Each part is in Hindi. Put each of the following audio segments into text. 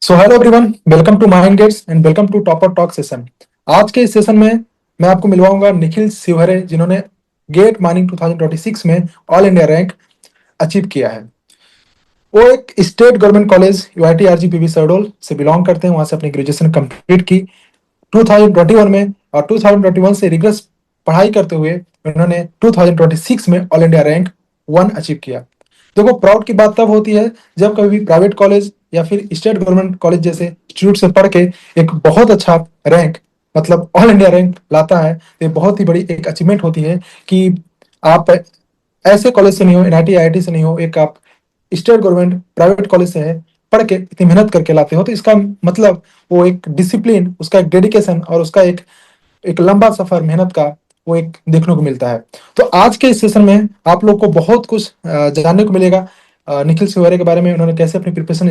So hello everyone, welcome to Mind Gates and welcome to topper talk session. आज के इस सेशन में मैं आपको मिलवाऊंगा निखिल शिवहरे, जिन्होंने गेट माइनिंग 2026 में ऑल इंडिया रैंक अचीव किया है। वो एक state government college UIT RGPV Shahdol से बिलोंग करते हैं। वहां से अपनी ग्रेजुएशन कंप्लीट की 2021 में, और 2021 से रिगरस पढ़ाई करते हुए उन्होंने 2026 में ऑल इंडिया रैंक 1 अचीव किया। देखो, प्राउड की बात तब होती है जब कभी भी प्राइवेट कॉलेज या फिर स्टेट गवर्नमेंट कॉलेज जैसे इंस्टीट्यूट से पढ़ के एक बहुत अच्छा रैंक, मतलब ऑल इंडिया रैंक लाता है। तो ये बहुत ही बड़ी एक अचीवमेंट होती है कि आप ऐसे कॉलेज से नहीं हो, एनआईटी आईआईटी से नहीं हो, एक आप स्टेट गवर्नमेंट प्राइवेट कॉलेज से है, पढ़ के इतनी मेहनत करके लाते हो। तो इसका मतलब वो एक डिसिप्लिन, उसका एक डेडिकेशन और उसका एक एक लंबा सफर मेहनत का वो एक देखने को मिलता है। तो आज के इस सेशन में आप लोग को बहुत कुछ जानने को मिलेगा निखिल शिवहरे के बारे में। उन्होंने कैसे अपनी प्रिपरेशन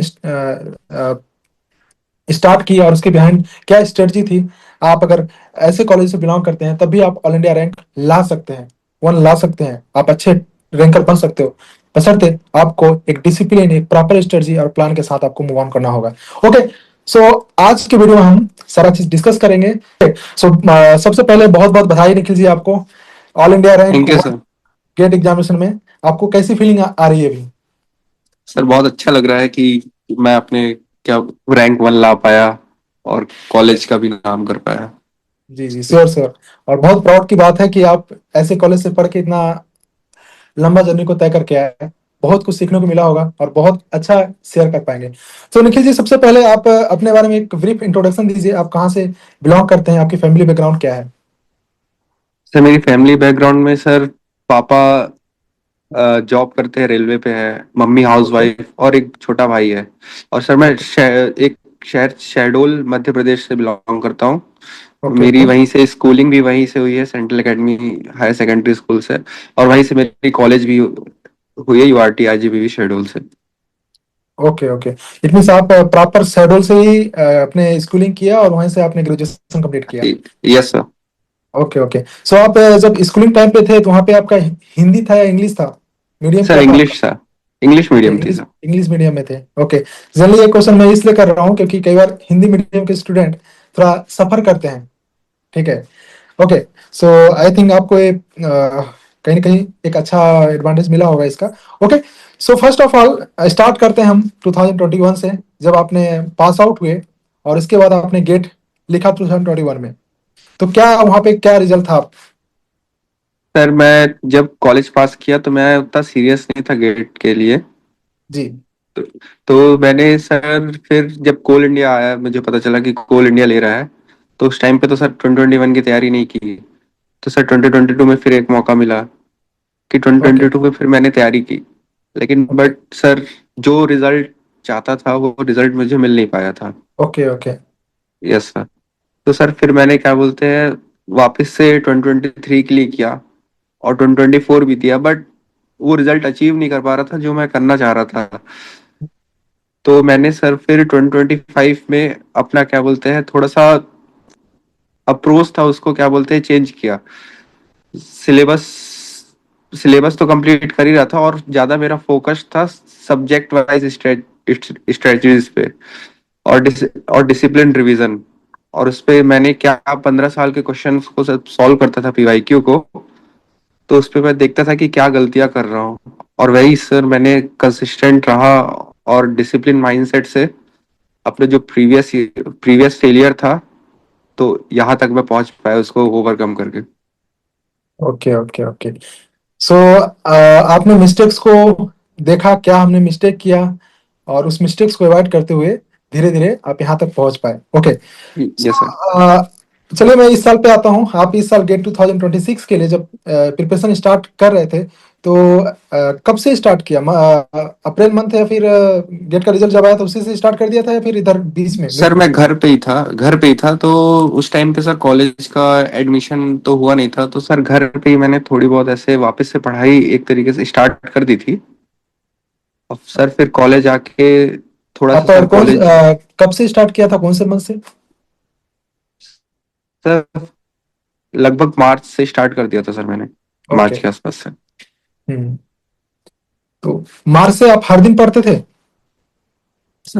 स्टार्ट की और उसके बिहाइंड क्या स्ट्रेटजी थी। आप अगर ऐसे कॉलेज से बिलोंग करते हैं तब भी आप ऑल इंडिया रैंक ला सकते हैं, 1 ला सकते हैं, आप अच्छे रैंकर बन सकते हो, बशर्ते आपको एक डिसिप्लिन, एक प्रॉपर स्ट्रेटजी और प्लान के साथ आपको मूव ऑन करना होगा। ओके, सो आज के वीडियो में हम सारा चीज डिस्कस करेंगे। सो सबसे पहले बहुत बहुत बधाई निखिल जी आपको, all India rank thank you sir. GATE examination में। आपको कैसी फीलिंग आ रही है अभी? सर बहुत अच्छा लग रहा है कि मैं अपने क्या रैंक 1 ला पाया और कॉलेज का भी नाम कर पाया। जी जी, श्योर श्योर। और बहुत प्राउड की बात है कि आप ऐसे कॉलेज से पढ़ के इतना लंबा जर्नी को तय करके आए हैं। बहुत कुछ सीखने को मिला होगा और बहुत अच्छा शेयर कर पाएंगे। तो निखिल जी, सबसे पहले आप अपने बारे में एक ब्रीफ इंट्रोडक्शन दीजिए। आप कहाँ से बिलोंग करते हैं, आपकी फैमिली बैकग्राउंड क्या है? सर मेरी फैमिली बैकग्राउंड में सर पापा जॉब करते हैं, रेलवे पे है। मम्मी हाउस ओके वाइफ और एक छोटा भाई है। और सर मैं ओके एक शहर शहडोल मध्य प्रदेश से बिलोंग करता हूँ। ओके मेरी ओके वहीं से स्कूलिंग भी वहीं से हुई है, Central Academy higher secondary school से। और वहीं से मेरी कॉलेज भी हुई है, यूआरटी आईजीबीवी शहडोल से। Okay okay. इट मीन्स आप प्रॉपर शहडोल से ही अपने स्कूलिंग किया और वहीं से आपने ग्रेजुएशन कंप्लीट किया? Yes sir. Okay okay. So आप जब स्कूलिंग टाइम पे थे तो वहाँ पे आपका हिंदी था या इंग्लिश था? मीडियम सर क्या था आपका? English sir, English okay, medium थी इंग्लिश सर। इंग्लिश मीडियम में थे। ओके, जनरली ये क्वेश्चन मैं इसलिए कर रहा हूँ क्योंकि कई बार हिंदी मीडियम के स्टूडेंट थोड़ा सफर करते हैं। ठीक है। ओके, सो आई थिंक आपको ये कहीं ना कहीं एक अच्छा एडवांटेज मिला होगा इसका। Okay, so first of all start करते हैं हम 2021 से, जब आपने पास आउट हुए और इसके बाद आपने गेट लिखा 2021 में। तो क्या वहाँ पे क्या रिजल्ट था? सर मैं जब कॉलेज पास किया तो मैं उतना सीरियस नहीं था गेट के लिए। जी। तो, तो मैंने सर फिर जब कोल इंडिया आया, मुझे पता चला कि कोल इंडिया ले रहा है। तो उस टाइम पे तो सर 2021 की तैयारी नहीं की। तो सर 2022 में फिर एक मौका मिला कि ओके 2022 में फिर मैंने तैयारी की। लेकिन ओके बट सर जो रिजल्ट चाहता था वो रिजल्ट मुझे मिल नहीं पाया था। Okay okay yes sir. तो सर फिर मैंने क्या बोलते हैं वापस से 2023 के लिए किया और 2024 भी दिया, बट वो रिजल्ट अचीव नहीं कर पा रहा था जो मैं करना चाह रहा था। तो मैंने सर फिर 2025 में अपना क्या बोलते हैं थोड़ा सा अप्रोच था, उसको क्या बोलते हैं चेंज किया। सिलेबस सिलेबस तो कंप्लीट कर ही रहा था और ज्यादा मेरा फोकस था सब्जेक्ट वाइज स्ट्रेटजीज पे और और डिसिप्लिन रिवीजन। और उस पे मैंने क्या 15 साल के क्वेश्चन को सॉल्व करता था, पीवाईक्यू को। तो उस पे मैं देखता था कि क्या गलतियां कर रहा हूँ। और वही सर मैंने कंसिस्टेंट रहा और डिसिप्लिन माइंडसेट से अपने जो प्रीवियस फेलियर था, तो यहाँ तक मैं पहुंच पाया उसको ओवरकम करके। Okay okay okay. सो आपने मिस्टेक्स को देखा, क्या हमने मिस्टेक किया, और उस मिस्टेक्स को अवॉइड करते हुए धीरे धीरे आप यहाँ तक पहुंच पाए। Okay, yes sir. चलिए मैं इस साल पे आता हूँ। आप इस साल गेट 2026 के लिए जब प्रिपरेशन स्टार्ट कर रहे थे तो कब से स्टार्ट किया? अप्रैल मंथ या फिर गेट का रिजल्ट जब आया तो उसी से स्टार्ट कर दिया था, या फिर इधर बीच में सर मिड में? मैं घर पे ही था तो उस टाइम पे सर कॉलेज का एडमिशन तो हुआ नहीं था, तो सर घर पे ही मैंने थोड़ी बहुत ऐसे वापस से पढ़ाई एक तरीके से स्टार्ट कर दी थी। और सर फिर कॉलेज आके थोड़ा सा आप सर कौन कॉलेज। कब से स्टार्ट किया था, कौन से मंथ से? सर लगभग मार्च से स्टार्ट कर दिया था सर मैंने, मार्च ओके। के आसपास से। हम्म। तो मार्च से आप हर दिन पढ़ते थे?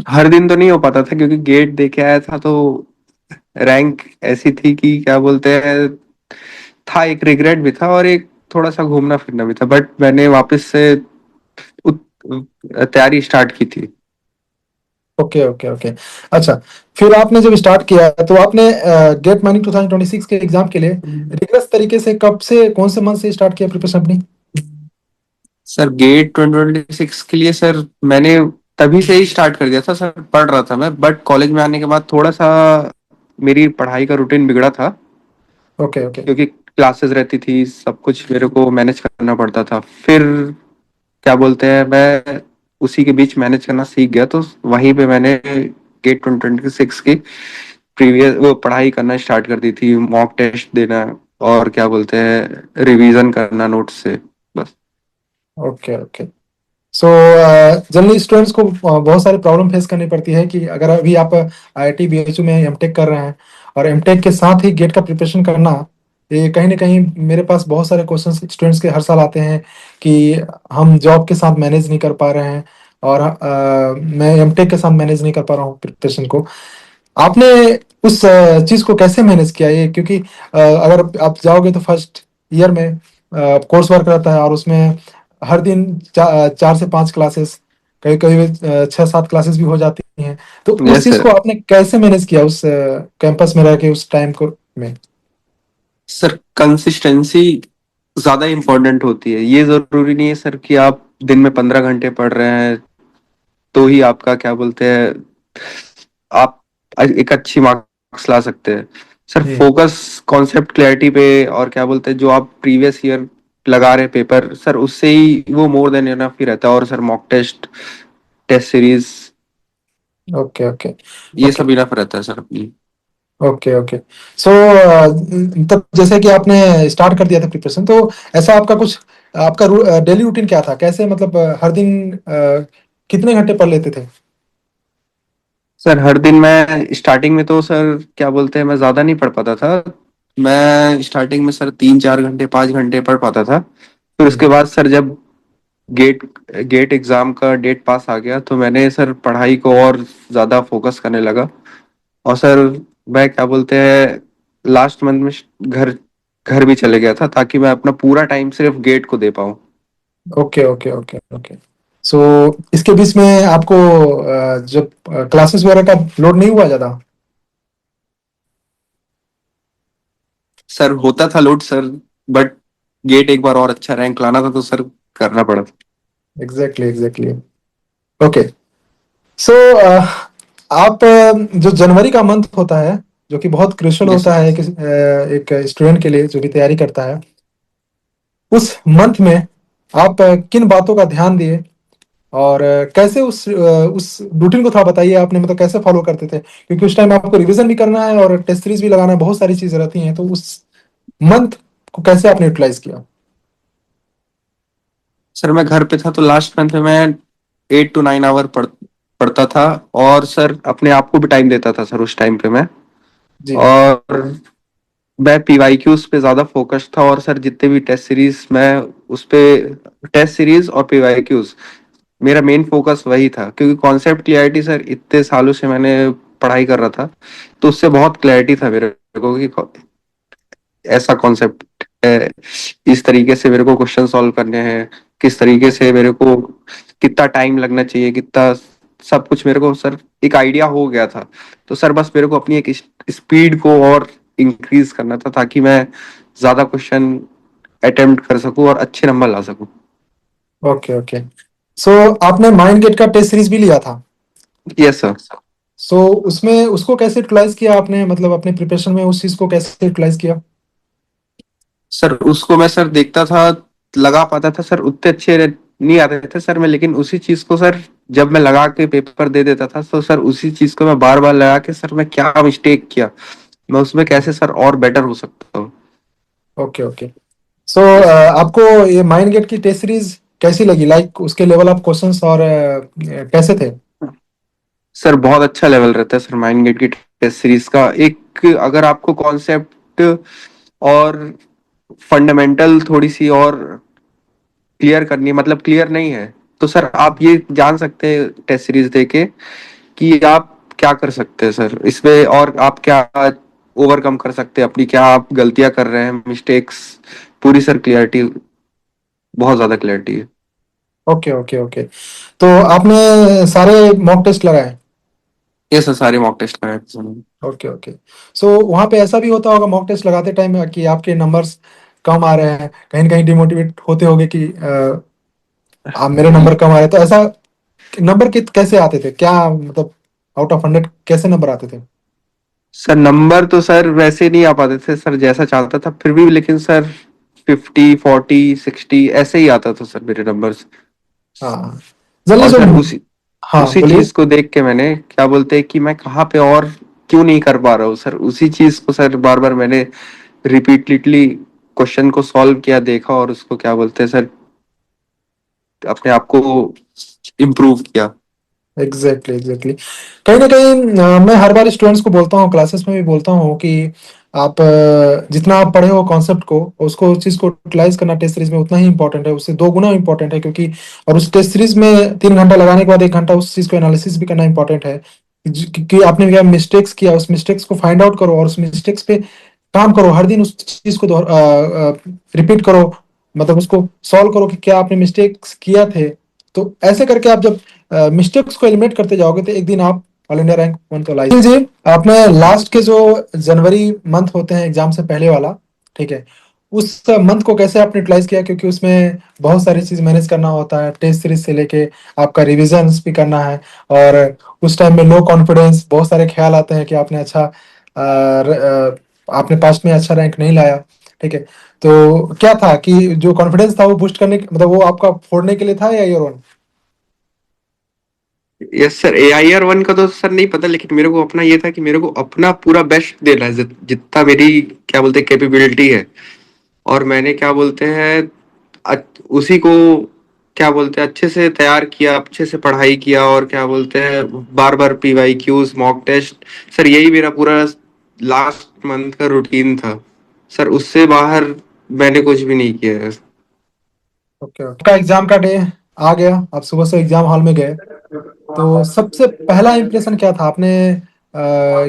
हर दिन तो नहीं हो पाता था क्योंकि गेट दे के आया था, तो रैंक ऐसी थी कि क्या बोलते हैं, था एक रिग्रेट भी था और एक थोड़ा सा घूमना फिरना भी था, बट मैंने वापस से तैयारी स्टार्ट की थी। Okay okay okay. अच्छा, फिर आपने जब स्टार्ट किया तो आपने गेट माइनिंग 2026 के एग्जाम के लिए रिगरस तरीके से कब से, कौन से मंथ से स्टार्ट किया प्रिपरेशन अपनी? सर गेट 2026 के लिए सर मैंने तभी से ही स्टार्ट कर दिया था सर, पढ़ रहा था मैं, बट कॉलेज में आने के बाद थोड़ा सा मेरी पढ़ाई का रूटीन बिगड़ा था, ओके ओके क्योंकि क्लासेस रहती थी, सब कुछ मेरे को मैनेज करना पड़ता था। फिर क्या बोलते हैं, मैं उसी के बीच मैनेज करना सीख गया, तो वहीं पे मैंने गेट 2026 की प्रीवियस वो पढ़ाई करना स्टार्ट कर दी थी, मॉक टेस्ट देना और क्या बोलते हैं रिवीजन करना नोट्स से, बस। Okay okay. So generally students को बहुत सारी प्रॉब्लम फेस करनी पड़ती है कि अगर अभी आप आईआईटी बीएचयू में एमटेक कर रहे हैं और एमटेक के साथ ही गेट का प्रिपरेशन करना, ये कहीं ना कहीं मेरे पास बहुत सारे क्वेश्चंस स्टूडेंट्स के हर साल आते हैं कि हम जॉब के साथ मैनेज नहीं कर पा रहे हैं और मैं एमटेक के साथ मैनेज नहीं कर पा रहा हूँ प्रिपरेशन को। आपने उस चीज को कैसे मैनेज किया ये? क्योंकि अगर आप जाओगे तो फर्स्ट ईयर में कोर्स वर्क रहता है और उसमें हर दिन 4 से 5 क्लासेस, कभी कभी 6-7 क्लासेस भी हो जाती हैं। तो उस यस चीज सर। को आपने कैसे मैनेज किया उस कैंपस में रह के उस टाइम को में? सर कंसिस्टेंसी ज्यादा इंपॉर्टेंट होती है, ये जरूरी नहीं है सर कि आप दिन में 15 घंटे पढ़ रहे हैं तो ही आपका क्या बोलते हैं, आप एक अच्छी मार्क्स ला सकते हैं। सर जी। फोकस कॉन्सेप्ट क्लैरिटी पे, और क्या बोलते हैं जो आप प्रीवियस ईयर लगा रहे पेपर सर, उससे ही वो मोर देन इनफ ही रहता है। और sir mock test, test series, okay okay ये ओके सब इनफ रहता है सर अपनी। Okay okay. सो तब जैसे कि आपने स्टार्ट कर दिया था प्रिपरेशन, तो ऐसा आपका कुछ, आपका डेली रूटीन क्या था? कैसे मतलब हर दिन कितने घंटे पढ़ लेते थे? सर हर दिन मैं स्टार्टिंग में तो सर क्या बोलते हैं मैं ज्यादा नहीं पढ़ पाता था। मैं स्टार्टिंग में सर 3-4 घंटे 5 घंटे पढ़ पाता था। फिर उसके हम्म। बाद सर जब गेट गेट एग्जाम का डेट पास आ गया तो मैंने सर पढ़ाई को और ज्यादा फोकस करने लगा। और सर मैं क्या बोलते हैं लास्ट मंथ में घर घर भी चले गया था ताकि मैं अपना पूरा टाइम सिर्फ गेट को दे पाऊँ। Okay okay okay okay. So इसके बीच में आपको जब क्लासेस वगैरह का लोड नहीं हुआ ज्यादा? सर होता था लोड सर, बट गेट एक बार और अच्छा रैंक लाना था तो सर करना पड़ा। Exactly exactly. ओके। सो आप जो जनवरी का मंथ होता है, जो कि बहुत क्रुशियल यस होता सर। है एक स्टूडेंट के लिए जो भी तैयारी करता है, उस मंथ में आप किन बातों का ध्यान दिए और कैसे उस रूटीन को थोड़ा बताइए आपने, मतलब कैसे फॉलो करते थे? क्योंकि उस टाइम आपको रिवीजन भी करना है और टेस्ट सीरीज भी लगाना है, बहुत सारी चीजें रहती हैं, तो उस मंथ को कैसे आपने यूटिलाइज किया? सर मैं घर पे था तो लास्ट मंथ में मैं 8 to 9 आवर पढ़ता था। और सर अपने आप को भी टाइम देता था सर उस टाइम पे मैं। जी। और मैं पीवाईक्यूज पे ज्यादा फोकस था, और सर जितने भी टेस्ट सीरीज मैं उस पे, टेस्ट सीरीज और पीवाईक्यूज मेरा मेन फोकस वही था, क्योंकि कॉन्सेप्ट क्लियरिटी सर इतने सालों से मैंने पढ़ाई कर रहा था, तो उससे बहुत क्लैरिटी था मेरे को कि ऐसा कॉन्सेप्ट है, इस तरीके से मेरे को क्वेश्चन सॉल्व करने हैं, किस तरीके से मेरे को कितना टाइम लगना चाहिए, कितना, सब कुछ मेरे को सर एक आइडिया हो गया था। तो सर बस मेरे को अपनी एक स्पीड को और इंक्रीज करना था ताकि मैं ज्यादा क्वेश्चन अटेम्प्ट कर सकूं और अच्छे नंबर ला सकूं। Okay okay. सो आपने माइंड गेट का टेस्ट सीरीज भी लिया था? Yes sir. सो उसमें उसको कैसे यूटिलाइज किया आपने, मतलब अपने प्रिपरेशन में उस चीज को कैसे यूटिलाइज किया? सर उसको मैं सर देखता था, लगा पाता था सर, उतने अच्छे नहीं आते थे सर मैं, लेकिन उसी चीज को सर जब मैं लगा के पेपर दे देता था तो सर उसी चीज को मैं बार बार लगा के सर मैं क्या मिस्टेक किया, मैं उसमें कैसे सर और बेटर हो सकता हूँ। Okay okay. सो यस आपको ये माइंड गेट की टेस्ट सीरीज कैसी लगी? लाइक उसके लेवल ऑफ क्वेश्चंस और कैसे थे? सर बहुत अच्छा लेवल रहता है सर माइंड गेट की टेस्ट सीरीज का। एक अगर आपको कॉन्सेप्ट और फंडामेंटल थोड़ी सी और क्लियर करनी है, मतलब क्लियर नहीं है, तो सर आप ये जान सकते हैं टेस्ट सीरीज देके कि आप क्या कर सकते हैं सर इसमें, और आप क्या ओवरकम कर सकते हैं अपनी, क्या आप गलतियां कर रहे हैं, मिस्टेक्स, पूरी सर क्लियरिटी, बहुत ज्यादा क्लियरिटी है। Okay okay okay. तो आपने सारे मॉक टेस्ट लगाए? ये सर सारे मॉक टेस्ट कराए थे सर मैंने। Okay okay. सो वहाँ पे ऐसा भी होता होगा मॉक टेस्ट लगाते टाइम कि आपके नंबर्स कम आ रहे हैं, कहीं ना कहीं डिमोटिवेट होते होगे कि आप मेरे नंबर कम आ रहे हैं, तो ऐसा नंबर कैसे आते थे, क्या मतलब आउट ऑफ 100 कैसे नंबर आते थे? सर नंबर तो सर वैसे नहीं आ पाते थे सर जैसा चाहता था, फिर भी लेकिन सर 50 40 60 ऐसे ही आता था सर मेरे नंबर्स। हाँ, जनरली और जो, सर उसी हाँ उसी बोलिए। चीज को देख के मैंने क्या बोलते हैं कि मैं कहाँ पे और क्यों नहीं कर पा रहा हूँ सर, उसी चीज को सर बार बार मैंने रिपीटली क्वेश्चन को सॉल्व किया, देखा, और उसको क्या बोलते हैं सर अपने आप को इम्प्रूव किया। Exactly exactly. कहीं ना कहीं मैं हर बार स्टूडेंट्स को बोलता हूँ, क्लासेस में भी बोलता हूँ कि आप जितना आप पढ़े हो कॉन्सेप्ट को, उसको उस चीज को यूटिलाइज करना टेस्ट सीरीज में उतना ही इंपॉर्टेंट है, उससे 2 गुना इंपॉर्टेंट है, क्योंकि और उस टेस्ट सीरीज में 3 घंटा लगाने के बाद 1 घंटा उस चीज को एनालिसिस भी करना इंपॉर्टेंट है कि आपने क्या मिस्टेक्स किया, उस मिस्टेक्स को फाइंड आउट करो और उस मिस्टेक्स पे काम करो, हर दिन उस चीज को रिपीट करो, मतलब उसको सॉल्व करो कि क्या आपने मिस्टेक्स किया थे। तो ऐसे करके आप जब मिस्टेक्स को एलिमिनेट करते जाओगे तो एक दिन आप ऑल इंडिया रैंक वन तो लाइए जी। आपने लास्ट के जो जनवरी मंथ होते हैं एग्जाम से पहले वाला, ठीक है, उस मंथ को कैसे आपने यूटिलाइज किया, क्योंकि उसमें बहुत सारी चीज मैनेज करना होता है, टेस्ट सीरीज से लेके आपका रिविजन्स भी करना है, और उस टाइम में लो कॉन्फिडेंस, बहुत सारे ख्याल आते हैं कि आपने आपने पास्ट में अच्छा रैंक नहीं लाया, ठीक है। तो क्या था कि जो कॉन्फिडेंस था वो बूस्ट करने मतलब वो आपका फोड़ने के लिए था या year one? Yes sir, AIR 1 का तो सर नहीं पता, लेकिन मेरे को अपना ये था कि मेरे को अपना पूरा बेस्ट देना है, जितना मेरी क्या बोलते हैं कैपेबिलिटी है। और मैंने क्या बोलते हैं उसी को क्या बोलते हैं अच्छे से तैयार किया, अच्छे से पढ़ाई किया, और क्या बोलते हैं बार बार PYQs मॉक टेस्ट। सर यही मेरा पूरा लास्ट मंथ का रूटीन था सर, उससे बाहर मैंने कुछ भी नहीं किया है। Okay okay. का एग्जाम का डे आ गया, आप सुबह से एग्जाम हॉल में गए, तो सबसे पहला इम्प्रेशन क्या था आपने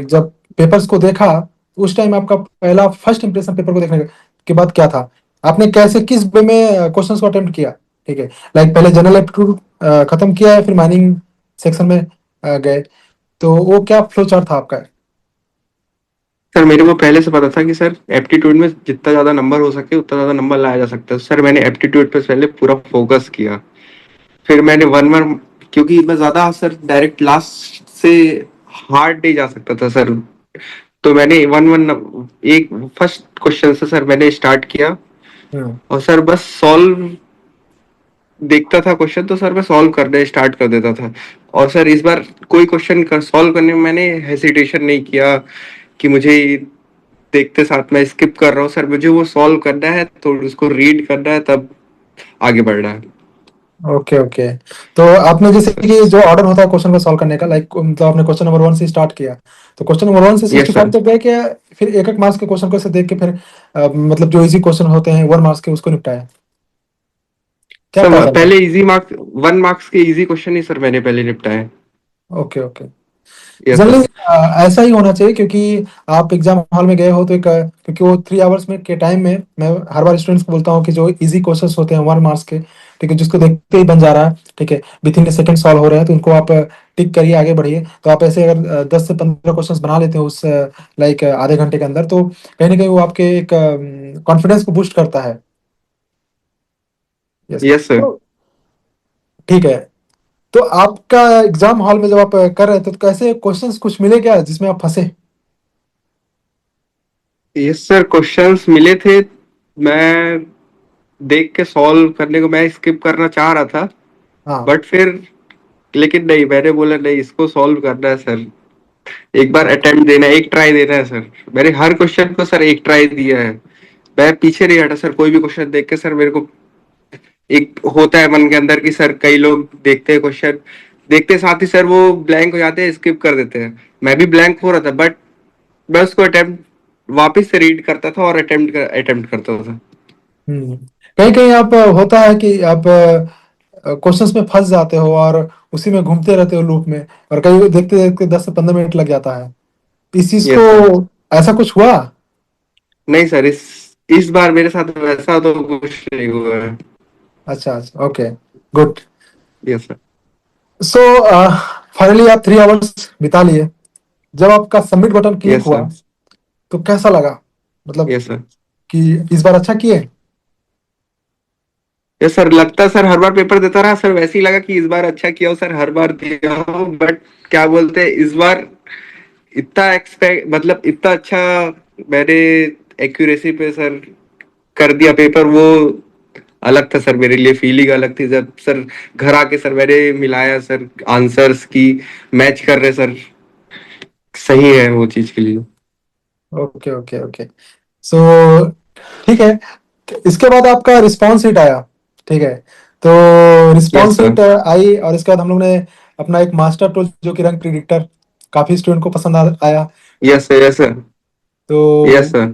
जब पेपर्स को देखा, तो उस टाइम आपका पहला फर्स्ट इम्प्रेशन पेपर को देखने के बाद क्या था? आपने कैसे किस वे में क्वेश्चंस को अटेम्प्ट किया, ठीक है, लाइक पहले जनरल एप्टीट्यूड खत्म किया है फिर माइनिंग सेक्शन में गए, तो वो क्या फ्लो चार्ट था आपका? सर मेरे को पहले से पता था कि सर एप्टीट्यूड में जितना ज्यादा नंबर हो सके उतना ज्यादा नंबर लाया जा सकता है, सर मैंने एप्टीट्यूड पे पहले पूरा फोकस किया। फिर मैंने वन वन, क्योंकि मैं ज्यादा सर डायरेक्ट लास्ट से हार्ड नहीं जा सकता था सर, तो मैंने वन वन एक फर्स्ट क्वेश्चन से सर मैंने स्टार्ट किया, हम्म। और सर बस सॉल्व देखता था क्वेश्चन, तो सर मैं सॉल्व करने स्टार्ट कर देता था। और सर इस बार कोई क्वेश्चन सॉल्व करने में मैंने हेसिटेशन नहीं किया कि मुझे देखते साथ मैं स्किप कर रहा हूँ, सर मुझे वो सॉल्व करना है तो उसको रीड करना है, तब आगे बढ़ना है। Okay okay. तो आपने जैसे कि जो ऑर्डर होता है क्वेश्चन को सॉल्व करने का, लाइक मतलब आपने क्वेश्चन नंबर 1 से स्टार्ट किया, तो क्वेश्चन नंबर 1 से यस 65 सर। तक गए क्या? फिर एक एक मार्क्स के क्वेश्चन को से देख के फिर मतलब जो इजी क्वेश्चन होते हैं 1 मार्क्स के उसको निपटाया, क्या सर पैटर्न था? पहले इजी मार्क्स 1 मार्क्स के इजी क्वेश्चन ही सर मैंने पहले निपटाए। Okay okay. Yes sir. Generally ऐसा ही होना चाहिए, क्योंकि आप एग्जाम हॉल में गए हो तो एक क्योंकि वो 3 आवर्स में के टाइम में मैं हर बार स्टूडेंट्स को बोलता हूँ कि जो इजी क्वेश्चंस होते हैं 1 मार्क्स के, ठीक है, जिसको देखते ही बन जा रहा है, ठीक है, with in A second solve हो रहे हैं, तो उनको आप टिक करिए, आगे बढ़िए। तो आप ऐसे अगर 10 से 15 क्वेश्चंस बना लेते हो उस लाइक आधे घंटे के अंदर, तो कहीं ना कहीं वो आपके एक कॉन्फिडेंस को बूस्ट करता है। यस। Yes sir. तो ठीक है। तो आपका एग्जाम हॉल में जब आप कर रहे थे तो कैसे क्वेश्चंस कुछ मिले क्या जिसमें आप फंसे? यस सर, क्वेश्चंस मिले थे, मैं देख के सॉल्व करने को मैं स्किप करना चाह रहा था, हाँ। बट फिर लेकिन नहीं, मैंने बोला नहीं, इसको सॉल्व करना है सर, एक बार अटेम्प्ट देना है, एक ट्राई देना है सर। मैंने हर क्वेश्चन को सर एक ट्राई दिया है, मैं पीछे नहीं हटा सर, कोई भी क्वेश्चन देख के सर मेरे को एक होता है मन के अंदर कि सर कई लोग देखते हैं क्वेश्चन, देखते साथ ही सर वो ब्लैंक हो जाते हैं, स्किप कर देते हैं, मैं भी ब्लैंक हो रहा था, बट मैं उसको अटेम्प्ट वापस से रीड करता था और अटेम्प्ट करता था। कहीं कहीं आप होता है कि आप क्वेश्चंस में फंस जाते हो और उसी में घूमते रहते हो लूप में, और कई देखते देखते 10 से 15 मिनट लग जाता है। इस चीज को, यस सर। ऐसा कुछ हुआ? नहीं सर, इस बार मेरे साथ वैसा तो कुछ नहीं हुआ है। अच्छा अच्छा, okay, good. Yes sir. So finally आप 3 आवर्स बिता लिए। जब आपका सबमिट बटन क्लिक यस हुआ सर। तो कैसा लगा, मतलब यस सर। कि इस बार अच्छा किए? यस सर, लगता सर हर बार पेपर देता रहा सर, वैसे ही लगा कि इस बार अच्छा किया हो सर, हर बार दिया हो, बट क्या बोलते हैं इस बार इतना एक्सपेक्ट, मतलब इतना अच्छा मैंने एक्यूरेसी पे सर कर दिया पेपर, वो अलग था सर, मेरे लिए फीलिंग अलग थी जब सर घर आके सर मैंने मिलाया सर आंसर्स की, मैच कर रहे सर, सही है वो चीज के लिए। Okay okay okay. सो ठीक है, तो इसके बाद आपका रिस्पॉन्स शीट आया, ठीक है। तो यस रिस्पॉन्स सर। शीट आई, और इसके बाद हम लोग ने अपना एक मास्टर टूल जो कि रैंक प्रिडिक्टर, काफी स्टूडेंट को पसंद आया। Yes sir. Yes sir. Yes तो सर।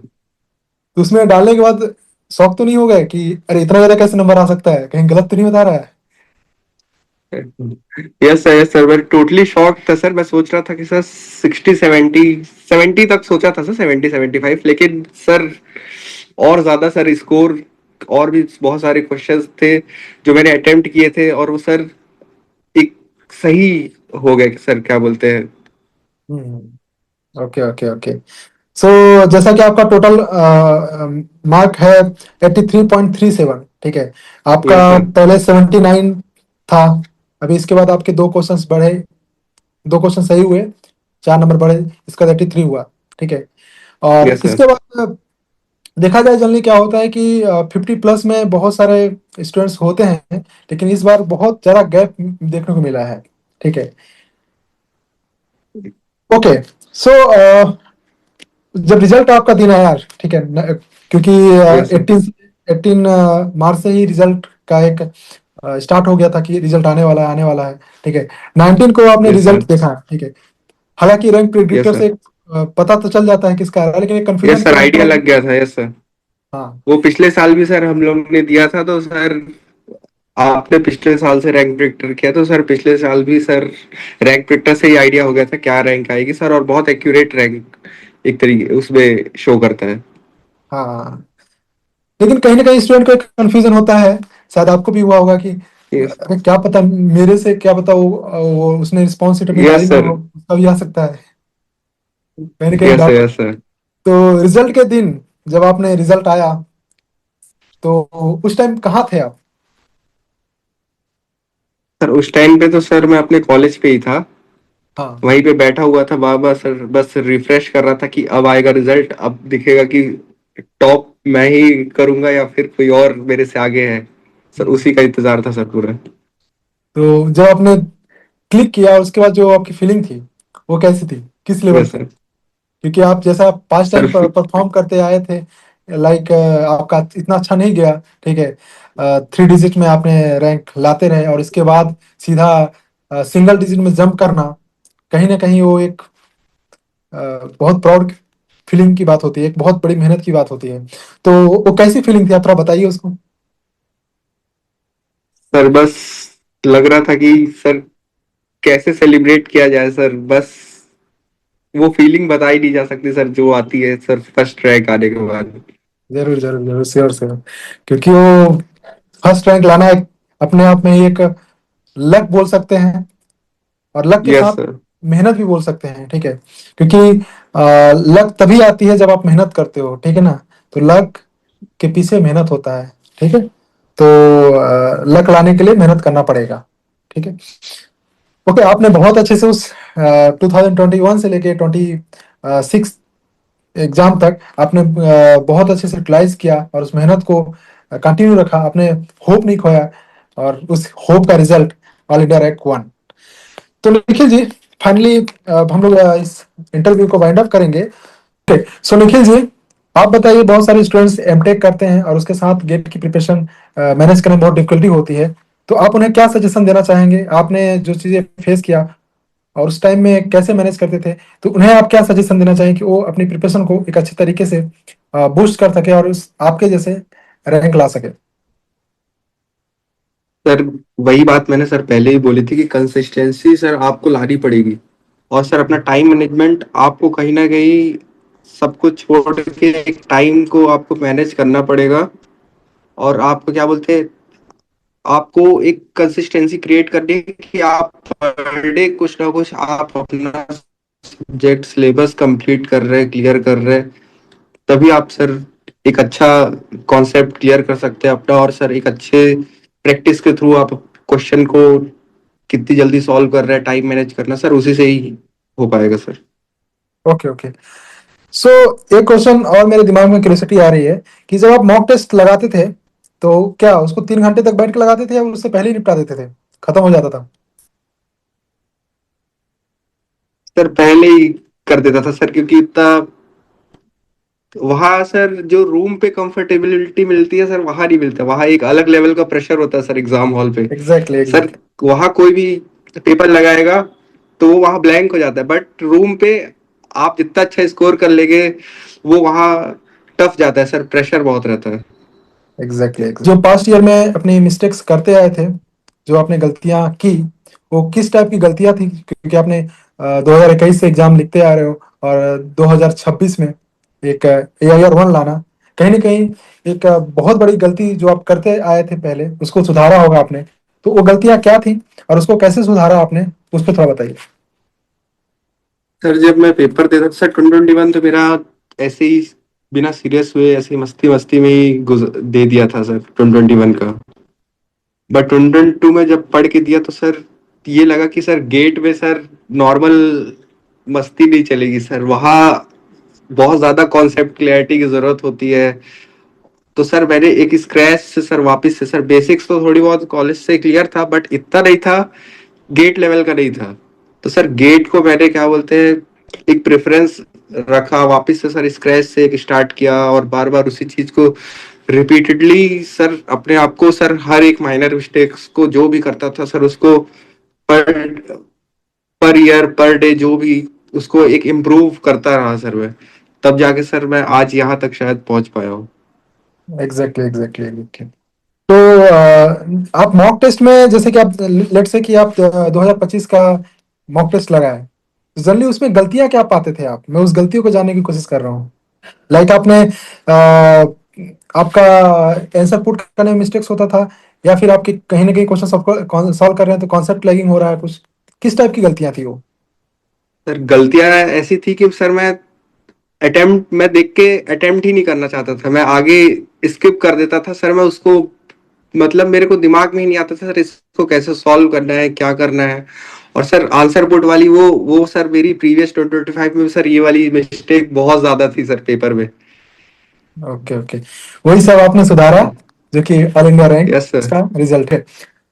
उसमें डालने के बाद शौक तो नहीं हो गए कि अरे इतना ज्यादा कैसे नंबर आ सकता है, कहीं गलत तो नहीं बता रहा है? Yes sir. यस सर, मैं टोटली शॉक था सर, मैं सोच रहा था कि सर 60 70 70 तक सोचा था सर, 70 75, लेकिन सर और ज्यादा सर स्कोर, और भी बहुत सारे क्वेश्चंस थे जो मैंने अटेम्प्ट किए थे, और वो सर एक सही हो गए सर, क्या बोलते हैं। Okay okay okay. सो जैसा कि आपका टोटल मार्क है 83.37, ठीक है। आपका यस सर। पहले 79 था, अभी इसके बाद आपके 2 क्वेश्चंस बढ़े, 2 क्वेश्चन सही हुए, 4 नंबर बढ़े, इसका 83 हुआ, ठीक है। और यस सर। इसके बाद देखा जाए जनरली क्या होता है कि 50 प्लस में बहुत सारे स्टूडेंट्स होते हैं, लेकिन इस बार बहुत ज़्यादा गैप देखने को मिला है, ठीक है। ओके। सो जब रिजल्ट आपका दिन आया, ठीक है, क्योंकि यस सर। 18 मार्च से ही रिजल्ट का एक स्टार्ट हो गया था कि रिजल्ट आने वाला है, ठीक है। 19 को आपने यस सर। रिजल्ट देखा, ठीक है। हालांकि रैंक यस प्रिडिक्टर से सर। पता तो चल जाता है किसका आ रहा है, लेकिन एक यस कंफ्यूजन सर, क्यों आइडिया रहता है लग गया था। यस सर, हाँ वो पिछले साल भी सर हम लोग ने दिया था, तो सर आपने पिछले साल से रैंक प्रिडिक्टर किया, तो सर पिछले साल भी सर रैंक प्रिडिक्टर से ही आइडिया हो गया था क्या रैंक आएगी सर, और बहुत एक्यूरेट रैंक एक तरीके उसमें शो करता है। हाँ। लेकिन कहीं ना कहीं स्टूडेंट को एक कंफ्यूजन होता है, शायद आपको भी हुआ होगा कि यस। अरे क्या पता मेरे से, क्या पता वो उसने रिस्पॉन्स शीट अपनी डाली यस ना सर। हो, उसका भी आ सकता है, कहीं ना कहीं yes sir. Doubt. Yes sir. तो रिजल्ट के दिन जब आपने रिजल्ट आया, तो उस टाइम कहाँ थे आप? सर उस टाइम पे तो सर मैं अपने कॉलेज पे ही था, हाँ। वहीं पे बैठा हुआ था बाबा सर, बस रिफ्रेश कर रहा था कि अब आएगा रिजल्ट, अब दिखेगा कि टॉप मैं ही करूंगा या फिर कोई और मेरे से आगे है, सर हम्म। उसी का इंतजार था सर पूरा। तो जब आपने क्लिक किया, उसके बाद जो आपकी फीलिंग थी वो कैसी थी, किस लेवल यस की? सर। क्योंकि आप जैसा पास्ट सर टाइम परफॉर्म करते आए थे, लाइक आपका इतना अच्छा नहीं गया, ठीक है। 3 डिजिट में आपने रैंक लाते रहे, और इसके बाद सीधा सिंगल डिजिट में जंप करना, कहीं ना कहीं वो एक बहुत प्राउड फीलिंग की बात होती है, एक बहुत बड़ी मेहनत की बात होती है। तो वो कैसी फीलिंग थी, आप थोड़ा बताइए उसको। सर बस लग रहा था कि सर कैसे सेलिब्रेट किया जाए सर, बस वो फीलिंग बताई नहीं जा सकती सर जो आती है सर फर्स्ट रैंक आने के बाद। जरूर जरूर जरूर, श्योर श्योर। क्योंकि वो फर्स्ट रैंक लाना एक अपने आप में ही एक लक बोल सकते हैं, और लक के यस साथ सर। मेहनत भी बोल सकते हैं, ठीक है। क्योंकि लक तभी आती है जब आप मेहनत करते हो, ठीक है ना। तो लक के पीछे मेहनत होता है, ठीक है। तो लक लाने के लिए मेहनत करना पड़ेगा, ठीक है। ओके, आपने बहुत अच्छे से उस 2021 से लेके 26 एग्जाम तक आपने बहुत अच्छे से यूटिलाइज किया, और उस मेहनत को कंटिन्यू रखा, आपने होप नहीं खोया, और उस होप का रिजल्ट ऑल इंडिया रैंक 1। तो निखिल जी, फाइनली हम लोग इस इंटरव्यू को वाइंड अप करेंगे। सो निखिल जी, आप बताइए, बहुत सारे स्टूडेंट्स एमटेक करते हैं और उसके साथ गेट की प्रिपरेशन मैनेज करने में बहुत डिफिकल्टी होती है, तो आप उन्हें क्या सजेशन देना चाहेंगे? आपने जो चीजें फेस किया और उस टाइम में कैसे मैनेज करते थे, तो उन्हें आप क्या सजेशन देना चाहेंगे कि वो अपनी प्रिपरेशन को एक अच्छे तरीके से बूस्ट कर सके और उस आपके जैसे रैंक ला सके? सर वही बात मैंने सर पहले ही बोली थी कि कंसिस्टेंसी सर आपको लानी पड़ेगी। और सर अपना टाइम मैनेजमेंट आपको कहीं ना कहीं सब कुछ छोड़ के एक टाइम को आपको मैनेज करना पड़ेगा। और आपको क्या बोलते हैं, आपको एक कंसिस्टेंसी क्रिएट करनी है कि आप पर डे कुछ ना कुछ आप अपना सब्जेक्ट सिलेबस कंप्लीट कर रहे हैं, क्लियर कर रहे हैं। तभी आप सर एक अच्छा कॉन्सेप्ट क्लियर कर सकते हैं अपना। और सर एक अच्छे प्रैक्टिस के थ्रू आप क्वेश्चन को कितनी जल्दी सॉल्व कर रहे हैं, टाइम मैनेज करना सर उसी से ही हो पाएगा सर। Okay okay. सो एक क्वेश्चन और मेरे दिमाग में क्यूरियोसिटी आ रही है कि जब आप मॉक टेस्ट लगाते थे तो क्या उसको 3 घंटे तक बैठ के लगाते थे या उससे पहले ही निपटा देते थे, खत्म हो जाता था? सर पहले ही कर देता था सर, क्योंकि इतना वहां सर जो रूम पे कंफर्टेबिलिटी मिलती है सर वहां नहीं मिलता। वहां एक अलग लेवल का प्रेशर होता है सर एग्जाम हॉल पे। Exactly sir exactly. वहां कोई भी पेपर लगाएगा तो वो वहां ब्लैंक हो जाता है, बट रूम पे आप जितना अच्छा स्कोर कर लेंगे वो वहां टफ जाता है सर, प्रेशर बहुत रहता है। एग्जैक्टली जो पास्ट ईयर में अपनी मिस्टेक्स करते आए थे, जो आपने गलतियां की, वो किस टाइप की गलतियां थी? क्योंकि आपने 2021 से एग्जाम लिखते आ रहे हो और 2026 में एक AIR 1 लाना कहीं ना कहीं एक बहुत बड़ी गलती जो आप करते आए थे पहले, उसको सुधारा होगा आपने। तो वो गलतियां क्या थी और उसको कैसे सुधारा आपने, उस पर थोड़ा बताइए। सर जब मैं पेपर देता था सर 2021, तो मेरा ऐसे ही बिना सीरियस हुए ऐसे ही मस्ती मस्ती में ही दे दिया था सर 2021 का। बट 2022 में जब पढ़ के दिया तो सर ये लगा कि सर गेट में सर नॉर्मल मस्ती नहीं चलेगी सर, वहाँ बहुत ज्यादा कॉन्सेप्ट क्लैरिटी की जरूरत होती है। तो सर मैंने एक स्क्रैच से सर वापस से सर बेसिक्स तो थोड़ी बहुत कॉलेज से क्लियर था, बट इतना नहीं था, गेट लेवल का नहीं था। तो सर गेट को मैंने क्या बोलते हैं एक प्रेफरेंस रखा, वापस से सर स्क्रैच से एक स्टार्ट किया और बार बार उसी चीज को रिपीटेडली सर अपने आप को सर हर एक माइनर मिस्टेक्स को जो भी करता था सर उसको पर पर ईयर पर डे जो भी उसको एक इम्प्रूव करता रहा सर मैं। तब जाके सर मैं आज यहाँ तक शायद पहुंच पाया हूँ। Exactly exactly exactly. तो आप मॉक टेस्ट में, जैसे कि आप लेट से कि आप 2025 का मॉक टेस्ट लगाए, जनरली उसमें गलतियां क्या पाते थे आप? मैं उस गलतियों को जानने की कोशिश कर रहा हूँ। लाइक आपने आपका आंसर पुट करने में मिस्टेक्स होता था, या फिर आपकी कहीं ना कहीं क्वेश्चन सॉल्व कर रहे हैं तो कॉन्सेप्ट लैगिंग हो रहा है कुछ? किस टाइप की गलतियां थी वो? सर गलतियां ऐसी थी कि सर मैं देख के अटेम्प्ट ही नहीं करना चाहता था, मैं आगे स्किप कर देता था सर। मैं उसको मतलब मेरे को दिमाग में ही नहीं आता था सर इसको कैसे सॉल्व करना है, क्या करना है। और सर आंसर पुट वाली वो सर मेरी प्रीवियस 2025 में सर ये वाली मिस्टेक बहुत ज्यादा थी सर पेपर में। Okay okay. वही सब आपने सुधारा, जो कि all India rank yes sir. का रिजल्ट है।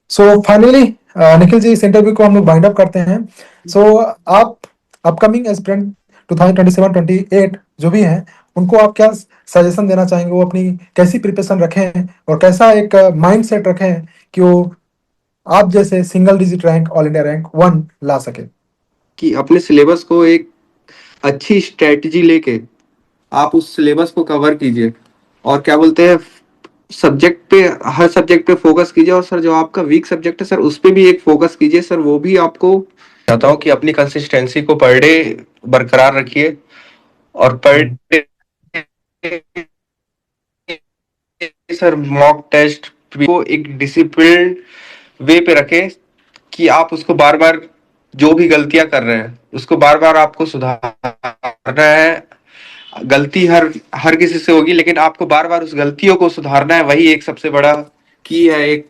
सो फाइनली निखिल जी, इस इंटरव्यू को हम लोग वाइंड अप करते हैं। सो आप अपकमिंग एस्पिरेंट 2027-28 जो भी हैं, उनको आप क्या सजेशन देना चाहेंगे? वो अपनी कैसी प्रिपरेशन रखें और कैसा एक माइंड सेट रखें कि वो आप जैसे single digit rank, all India rank 1 ला सके? कि अपने सिलेबस को एक अच्छी स्ट्रेटजी लेके आप उस सिलेबस को कवर कीजिए। और क्या बोलते हैं सब्जेक्ट पे, हर सब्जेक्ट पे फोकस कीजिए। और सर जो आपका वीक सब्जेक्ट है सर उस पे भी एक फोकस कीजिए सर, वो भी आपको चाहता हूँ कि अपनी कंसिस्टेंसी को पर डे बरकरार रखिए। और per day sir mock test को एक डिसिप्लिन वे पे रखें कि आप उसको बार बार जो भी गलतियां कर रहे हैं उसको बार बार आपको सुधारना है। गलती हर हर किसी से होगी, लेकिन आपको बार बार उस गलतियों को सुधारना है, वही एक सबसे बड़ा की है एक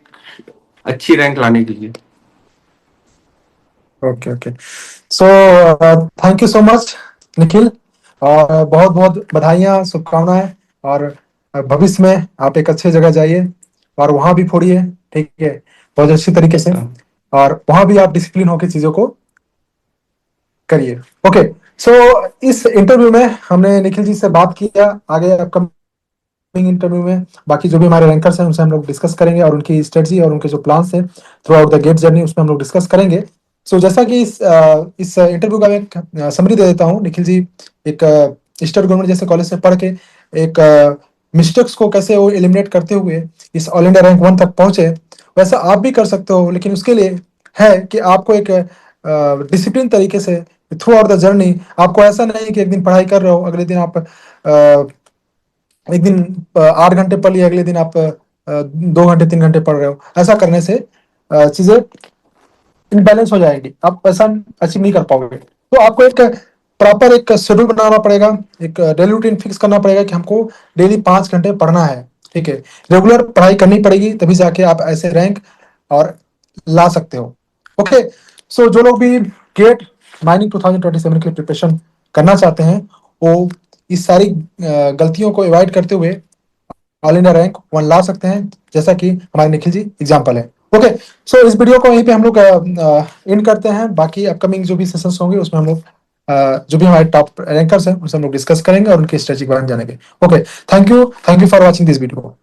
अच्छी रैंक लाने के लिए। Okay okay. So thank you so much Nikhil, और बहुत बहुत बधाइयाँ, शुभकामनाएं। और भविष्य में आप एक अच्छे जगह जाइए और वहां भी फोड़िए, ठीक है, बहुत अच्छी तरीके से। और वहां भी आप डिसिप्लिन होकर चीजों को करिए। ओके। सो इस इंटरव्यू में हमने निखिल जी से बात किया। आगे अपकमिंग इंटरव्यू में बाकी जो भी हमारे रैंकर्स हैं उनसे हम लोग डिस्कस करेंगे, और उनकी स्ट्रेटजी और उनके जो प्लान्स हैं throughout the GATE journey, उसमें हम लोग डिस्कस करेंगे। सो जैसा कि इस इंटरव्यू का मैं एक समरी दे देता हूँ। निखिल जी एक स्टेट गवर्नमेंट जैसे कॉलेज से पढ़ के एक मिस्टेक्स को कैसे वो एलिमिनेट करते हुए इस ऑल इंडिया रैंक 1 तक पहुंचे, वैसा आप भी कर सकते हो, लेकिन उसके लिए है कि आपको एक डिसिप्लिन तरीके से थ्रू आउट द जर्नी, आपको ऐसा नहीं है कि एक दिन पढ़ाई कर रहे हो, अगले दिन आप एक दिन 8 घंटे पढ़ लिए, अगले दिन आप 2 घंटे 3 घंटे पढ़ रहे हो। ऐसा करने से चीजें इनबैलेंस हो जाएगी, आप पैसा अचीव नहीं कर पाओगे। तो आपको एक प्रॉपर एक शेड्यूल बनाना पड़ेगा, एक डेली रूटीन फिक्स करना पड़ेगा कि हमको डेली 5 घंटे पढ़ना है। ठीक है, रेगुलर पढ़ाई करनी पड़ेगी, तभी जाके आप ऐसे रैंक और ला सकते हो। ओके, सो जो लोग भी गेट माइनिंग 2027 के लिए प्रिपरेशन करना चाहते हैं, वो इस सारी गलतियों को अवॉइड करते हुए ऑल इंडिया रैंक 1 ला सकते हैं, जैसा कि हमारे निखिल जी एग्जाम्पल है। ओके, सो इस वीडियो को यहीं पे हम लोग एंड करते हैं। बाकी अपकमिंग जो भी सेशंस होंगे उसमें हम लोग जो भी हमारे टॉप रैंकर्स हैं उनसे हम लोग डिस्कस करेंगे और उनकी स्ट्रेटेजी के बारे में जानेंगे। Okay, thank you for watching this video.